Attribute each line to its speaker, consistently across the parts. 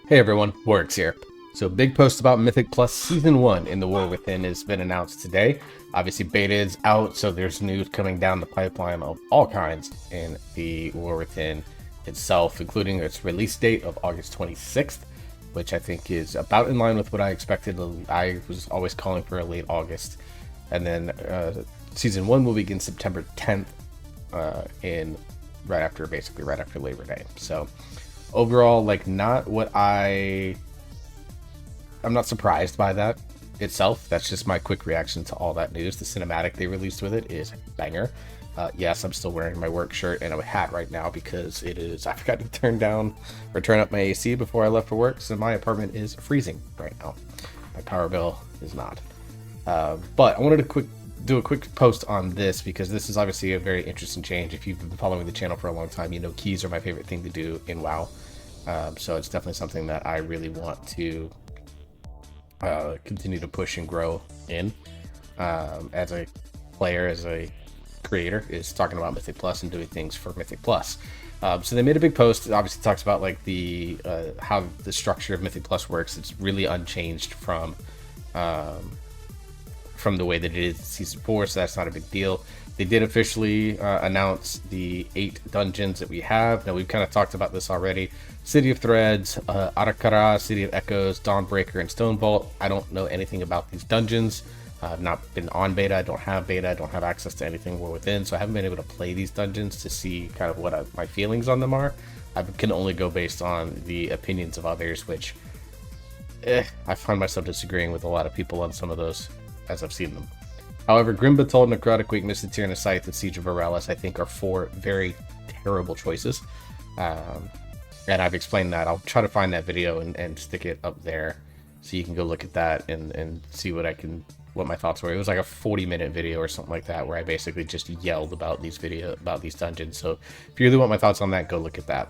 Speaker 1: Hey everyone, Works here. So big post about Mythic Plus Season 1 in the War Within has been announced today. Obviously beta is out, so there's news coming down the pipeline of all kinds in the War Within itself, including its release date of August 26th, which I think is about in line with what I expected. I was always calling for a late August. And then Season 1 will begin September 10th right after Labor Day. So overall, like, not what I'm not surprised by that itself. That's just my quick reaction to all that news. The cinematic they released with it is banger. Yes, I'm still wearing my work shirt and a hat right now because I forgot to turn up my AC before I left for work, so my apartment is freezing right now. My power bill is not. But I wanted to do a quick post on this because this is obviously a very interesting change. If you've been following the channel for a long time, you know keys are my favorite thing to do in WoW. So it's definitely something that I really want to continue to push and grow in. As a player, as a creator, is talking about Mythic Plus and doing things for Mythic Plus. So they made a big post. It obviously talks about like the how the structure of Mythic Plus works. It's really unchanged from the way that it is in Season 4, so that's not a big deal. They did officially announce the 8 dungeons that we have. Now, we've kind of talked about this already. City of Threads, Arakara, City of Echoes, Dawnbreaker, and Stonevault. I don't know anything about these dungeons. I've not been on beta. I don't have beta. I don't have access to anything War Within, so I haven't been able to play these dungeons to see kind of what my feelings on them are. I can only go based on the opinions of others, which I find myself disagreeing with a lot of people on some of those as I've seen them. However, Grim Battle, Necrotic Weakness, Tyrann of Scythe, and Siege of Aurelis, I think, are 4 very terrible choices. And I've explained that. I'll try to find that video and stick it up there so you can go look at that and see what my thoughts were. It was like a 40-minute video or something like that where I basically just yelled about these dungeons. So if you really want my thoughts on that, go look at that.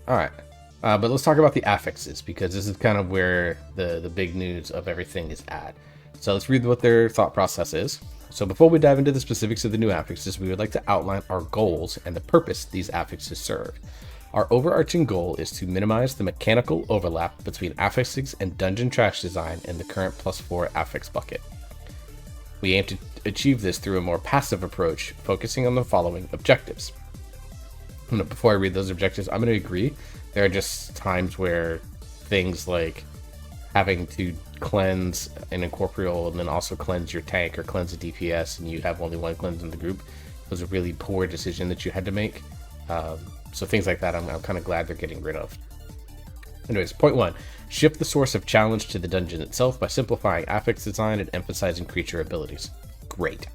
Speaker 1: Alright. But let's talk about the affixes, because this is kind of where the big news of everything is at. So let's read what their thought process is. So before we dive into the specifics of the new affixes, we would like to outline our goals and the purpose these affixes serve. Our overarching goal is to minimize the mechanical overlap between affixes and dungeon trash design in the current +4 affix bucket. We aim to achieve this through a more passive approach, focusing on the following objectives. Before I read those objectives, I'm going to agree. There are just times where things like having to cleanse an incorporeal and then also cleanse your tank or cleanse a DPS, and you have only one cleanse in the group, was a really poor decision that you had to make. So things like that, I'm kind of glad they're getting rid of. Anyways, point 1. Shift the source of challenge to the dungeon itself by simplifying affix design and emphasizing creature abilities. Great.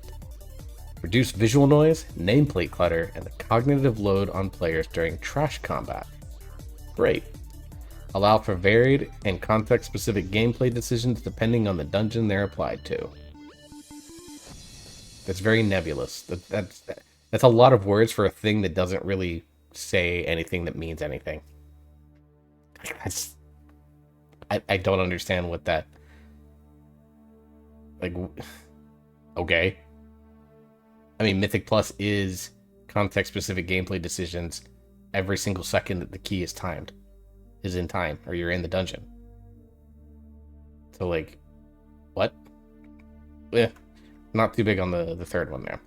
Speaker 1: Reduce visual noise, nameplate clutter, and the cognitive load on players during trash combat. Great. Allow for varied and context-specific gameplay decisions depending on the dungeon they're applied to. That's very nebulous. That's a lot of words for a thing that doesn't really say anything that means anything. I don't understand what that... Like, okay. I mean, Mythic Plus is context-specific gameplay decisions every single second that the key is in time, or you're in the dungeon. So, like, what? Not too big on the third one there.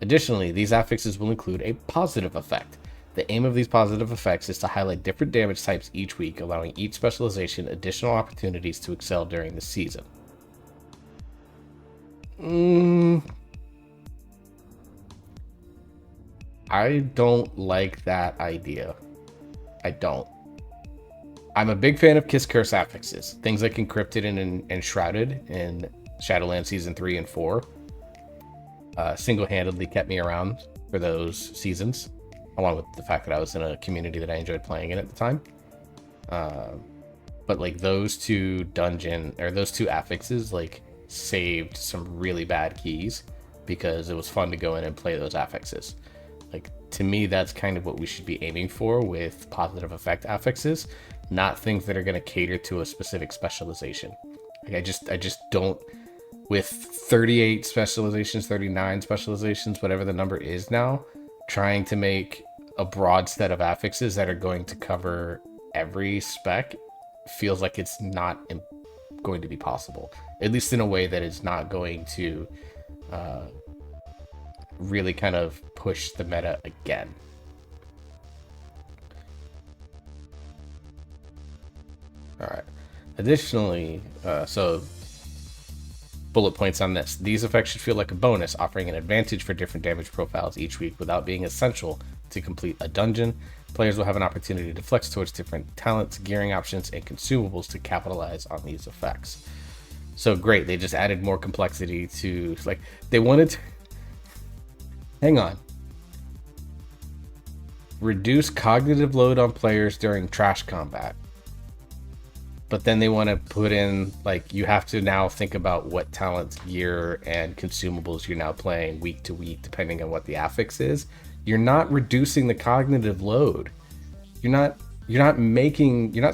Speaker 1: Additionally, these affixes will include a positive effect. The aim of these positive effects is to highlight different damage types each week, allowing each specialization additional opportunities to excel during the season. I don't like that idea. I don't. I'm a big fan of Kiss Curse affixes. Things like Encrypted and Shrouded in Shadowlands Season 3 and 4 single-handedly kept me around for those seasons, along with the fact that I was in a community that I enjoyed playing in at the time. But like those two affixes like saved some really bad keys because it was fun to go in and play those affixes. Like, to me, that's kind of what we should be aiming for with positive effect affixes, not things that are going to cater to a specific specialization. Like, I just don't, with 38 specializations, 39 specializations, whatever the number is now, trying to make a broad set of affixes that are going to cover every spec feels like it's not going to be possible, at least in a way that is not going to really kind of push the meta again. All right. Additionally, so bullet points on this. These effects should feel like a bonus, offering an advantage for different damage profiles each week without being essential to complete a dungeon. Players will have an opportunity to flex towards different talents, gearing options, and consumables to capitalize on these effects. So great, they just added more complexity to, like, they wanted to... Hang on. Reduce cognitive load on players during trash combat. But then they want to put in, like, you have to now think about what talents, gear, and consumables you're now playing week to week, depending on what the affix is. You're not reducing the cognitive load. You're not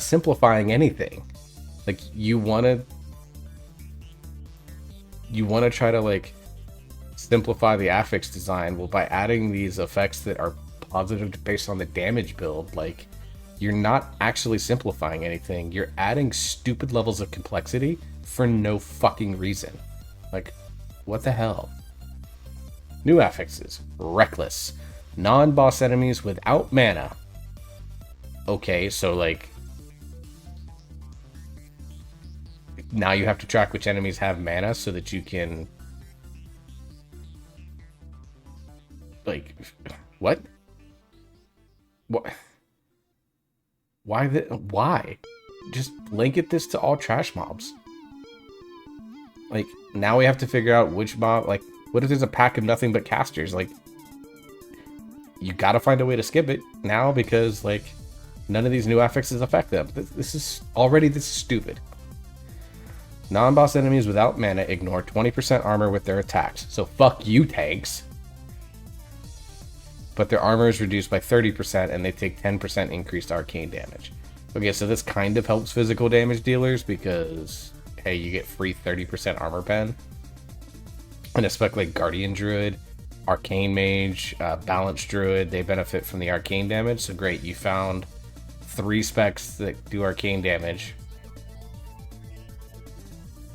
Speaker 1: simplifying anything. Like, you want to try to, like, simplify the affix design. Well, by adding these effects that are positive based on the damage build, like, you're not actually simplifying anything. You're adding stupid levels of complexity for no fucking reason. Like, what the hell? New affixes. Reckless. Non-boss enemies without mana. Okay, so, like, now you have to track which enemies have mana so that you can... Like, what? What? Why? Just blanket this to all trash mobs. Like, now we have to figure out which mob, like, what if there's a pack of nothing but casters? Like, you gotta find a way to skip it now because, like, none of these new affixes affect them. This is stupid. Non-boss enemies without mana ignore 20% armor with their attacks. So fuck you, tanks. But their armor is reduced by 30% and they take 10% increased arcane damage. Okay, so this kind of helps physical damage dealers because, hey, you get free 30% armor pen. And a spec like Guardian Druid, Arcane Mage, Balance Druid, they benefit from the arcane damage. So great, you found 3 specs that do arcane damage.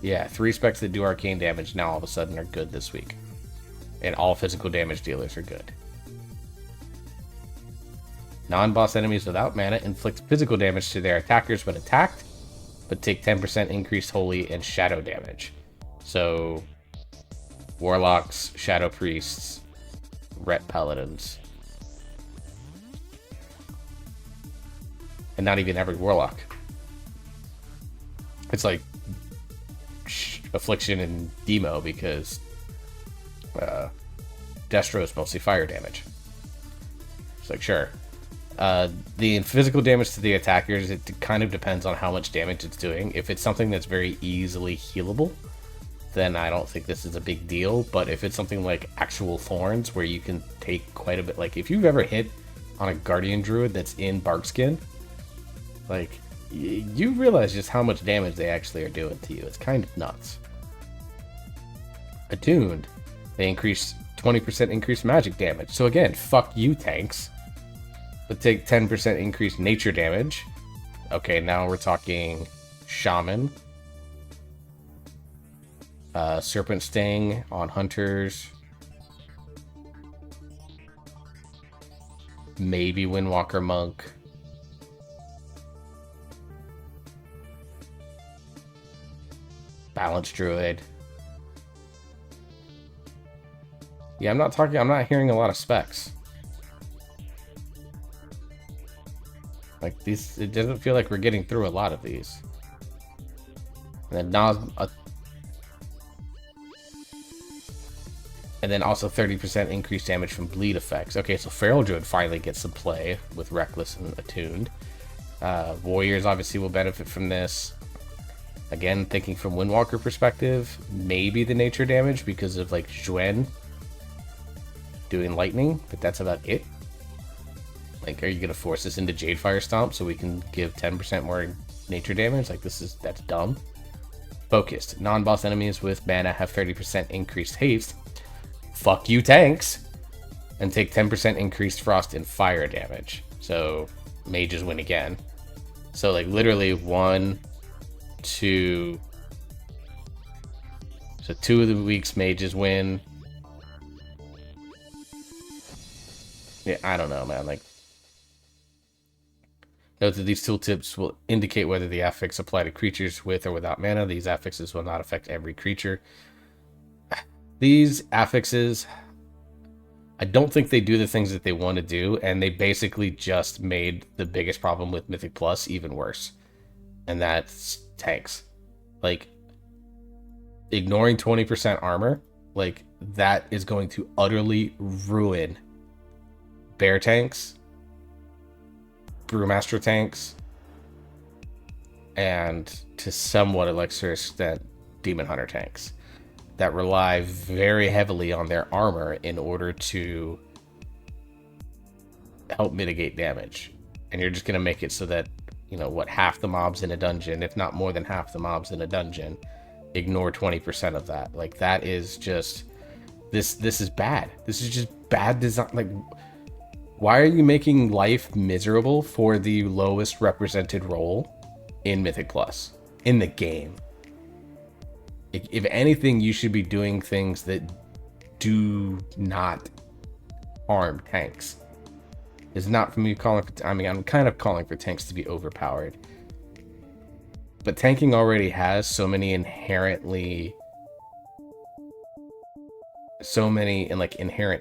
Speaker 1: Yeah, 3 specs that do arcane damage now all of a sudden are good this week. And all physical damage dealers are good. Non-boss enemies without mana inflict physical damage to their attackers when attacked, but take 10% increased holy and shadow damage. So, warlocks, shadow priests, ret paladins. And not even every warlock. It's like affliction and demo because Destro is mostly fire damage. It's like, sure. The physical damage to the attackers, it kind of depends on how much damage it's doing. If it's something that's very easily healable, then I don't think this is a big deal. But if it's something like actual thorns, where you can take quite a bit, like if you've ever hit on a Guardian Druid that's in Barkskin, like, you realize just how much damage they actually are doing to you. It's kind of nuts. Attuned, they increase 20% increased magic damage. So again, fuck you, tanks. But take 10% increased nature damage. Okay, now we're talking Shaman. Serpent Sting on Hunters. Maybe Windwalker Monk. Balance Druid. Yeah, I'm not hearing a lot of specs. Like, these, it doesn't feel like we're getting through a lot of these. And then also 30% increased damage from bleed effects. Okay, so Feral Druid finally gets some play with Reckless and Attuned. Warriors obviously will benefit from this. Again, thinking from Windwalker perspective, maybe the nature damage because of, like, Zhuen doing lightning, but that's about it. Like, are you going to force us into Jadefire Stomp so we can give 10% more nature damage? Like, that's dumb. Focused. Non-boss enemies with mana have 30% increased haste. Fuck you, tanks! And take 10% increased frost and fire damage. So, mages win again. So like literally 1, 2. So 2 of the week's mages win. Yeah, I don't know, man. Like, note that these tooltips will indicate whether the affix apply to creatures with or without mana. These affixes will not affect every creature. These affixes, I don't think they do the things that they want to do, and they basically just made the biggest problem with Mythic Plus even worse. And that's tanks. Like, ignoring 20% armor, like, that is going to utterly ruin bear tanks, brewmaster tanks, and to somewhat a lesser extent, demon hunter tanks that rely very heavily on their armor in order to help mitigate damage. And you're just going to make it so that, you know, what, half the mobs in a dungeon, if not more than half the mobs in a dungeon, ignore 20% of that. Like, that is just, this is bad. This is just bad design. Like, why are you making life miserable for the lowest represented role in Mythic Plus in the game? If anything, you should be doing things that do not harm tanks. It's not for me calling for, I mean, I'm kind of calling for tanks to be overpowered. But tanking already has so many inherent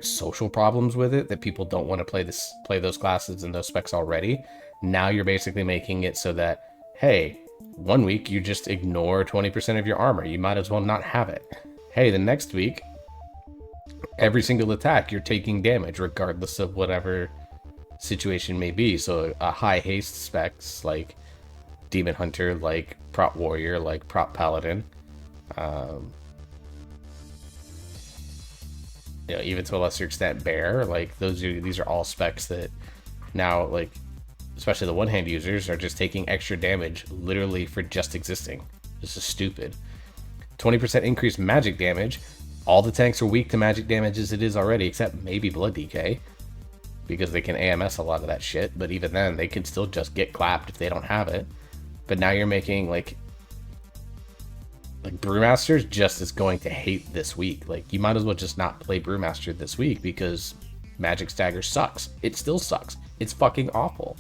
Speaker 1: social problems with it that people don't want to play those classes and those specs already. Now you're basically making it so that, hey, 1 week you just ignore 20% of your armor. You might as well not have it. Hey, the next week, every single attack you're taking damage regardless of whatever situation may be. So a high haste specs like Demon Hunter, like Prot Warrior, like Prot Paladin, you know, even to a lesser extent Bear, like these are all specs that now, like, especially the one-hand users, are just taking extra damage literally for just existing. This is stupid. 20% increased magic damage. All the tanks are weak to magic damage as it is already, except maybe Blood DK, because they can AMS a lot of that shit, but even then, they can still just get clapped if they don't have it. But now you're making, like Brewmaster's just is going to hate this week. Like, you might as well just not play Brewmaster this week, because Magic Stagger sucks. It still sucks. It's fucking awful.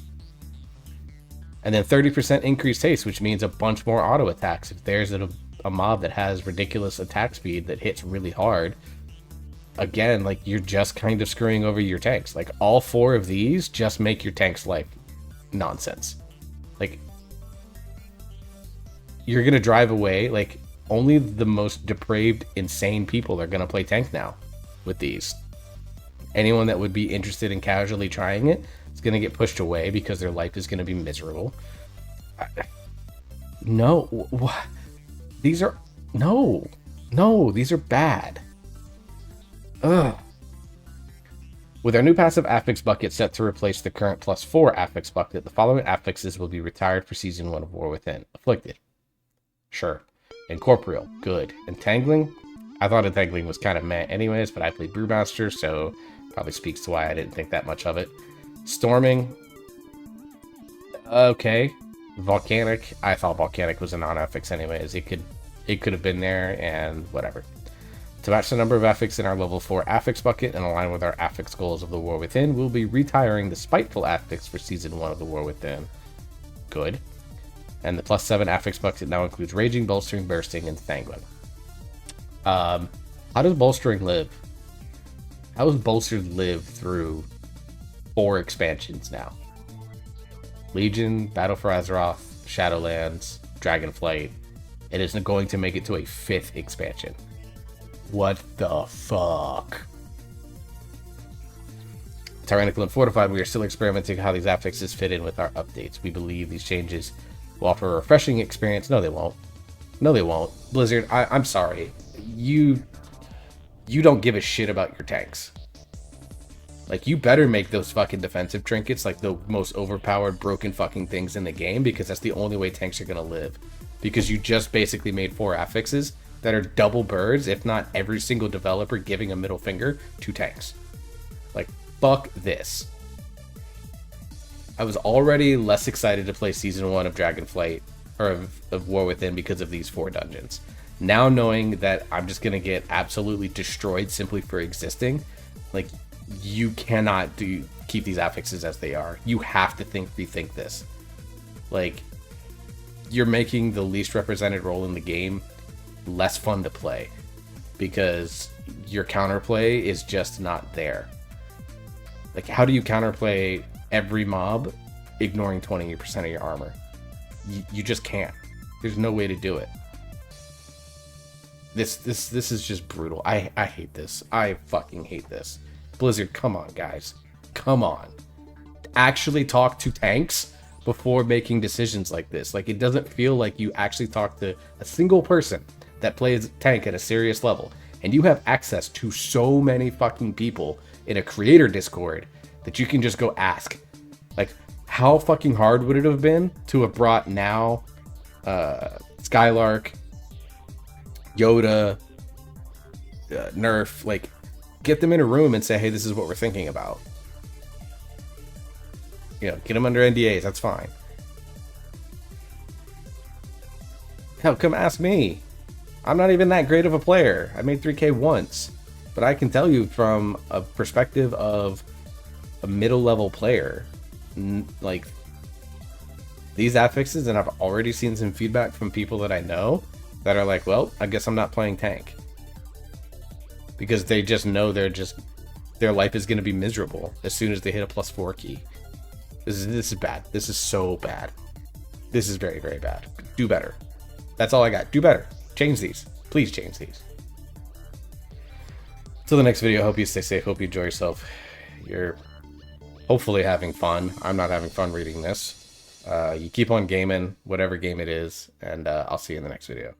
Speaker 1: And then 30% increased haste, which means a bunch more auto attacks. If there's a mob that has ridiculous attack speed that hits really hard, again, like, you're just kind of screwing over your tanks. Like, all 4 of these just make your tank's life nonsense. Like, you're gonna drive away, like, only the most depraved, insane people are gonna play tank now with these. Anyone that would be interested in casually trying it is gonna get pushed away because their life is gonna be miserable. No, these are these are bad. Ugh. With our new passive affix bucket set to replace the current +4 affix bucket, the following affixes will be retired for Season 1 of War Within. Afflicted. Sure. Incorporeal. Good. Entangling? I thought Entangling was kind of meh anyways, but I played Brewmaster, so probably speaks to why I didn't think that much of it. Storming? Okay. Volcanic? I thought Volcanic was a non-affix anyways. It could have been there, and whatever. To match the number of affix in our level 4 affix bucket and align with our affix goals of the War Within, we'll be retiring the Spiteful affix for Season 1 of the War Within. Good. And the +7 affix bucket now includes Raging, Bolstering, Bursting, and Sanguine. How does Bolstering live? How does Bolstered live through 4 expansions now? Legion, Battle for Azeroth, Shadowlands, Dragonflight. It isn't going to make it to a 5th expansion. What the fuck? Tyrannical and Fortified, we are still experimenting how these affixes fit in with our updates. We believe these changes will offer a refreshing experience. No, they won't. No, they won't. Blizzard, I'm sorry. You don't give a shit about your tanks. Like, you better make those fucking defensive trinkets like the most overpowered, broken fucking things in the game, because that's the only way tanks are gonna live. Because you just basically made 4 affixes that are double birds, if not every single developer giving a middle finger to tanks. Like, fuck this. I was already less excited to play Season 1 of Dragonflight, or of War Within, because of these 4 dungeons. Now knowing that I'm just going to get absolutely destroyed simply for existing, like, you cannot keep these affixes as they are. You have to rethink this. Like, you're making the least represented role in the game less fun to play because your counterplay is just not there. Like, how do you counterplay every mob ignoring 20% of your armor? You just can't. There's no way to do it. This is just brutal. I hate this. I fucking hate this. Blizzard, come on, guys. Come on. Actually talk to tanks before making decisions like this. Like, it doesn't feel like you actually talk to a single person that plays tank at a serious level. And you have access to so many fucking people in a creator Discord that you can just go ask. Like, how fucking hard would it have been to have brought now, Skylark, Yoda, Nerf, like, get them in a room and say, hey, this is what we're thinking about. You know, get them under NDAs, that's fine. Hell, come ask me. I'm not even that great of a player. I made 3K once. But I can tell you from a perspective of a middle level player, like, these affixes, and I've already seen some feedback from people that I know that are like, well, I guess I'm not playing tank. Because they just know their life is going to be miserable as soon as they hit a +4 key. This is bad. This is so bad. This is very, very bad. Do better. That's all I got. Do better. Change these. Please change these. Till the next video, hope you stay safe. Hope you enjoy yourself. You're hopefully having fun. I'm not having fun reading this. You keep on gaming, whatever game it is, and I'll see you in the next video.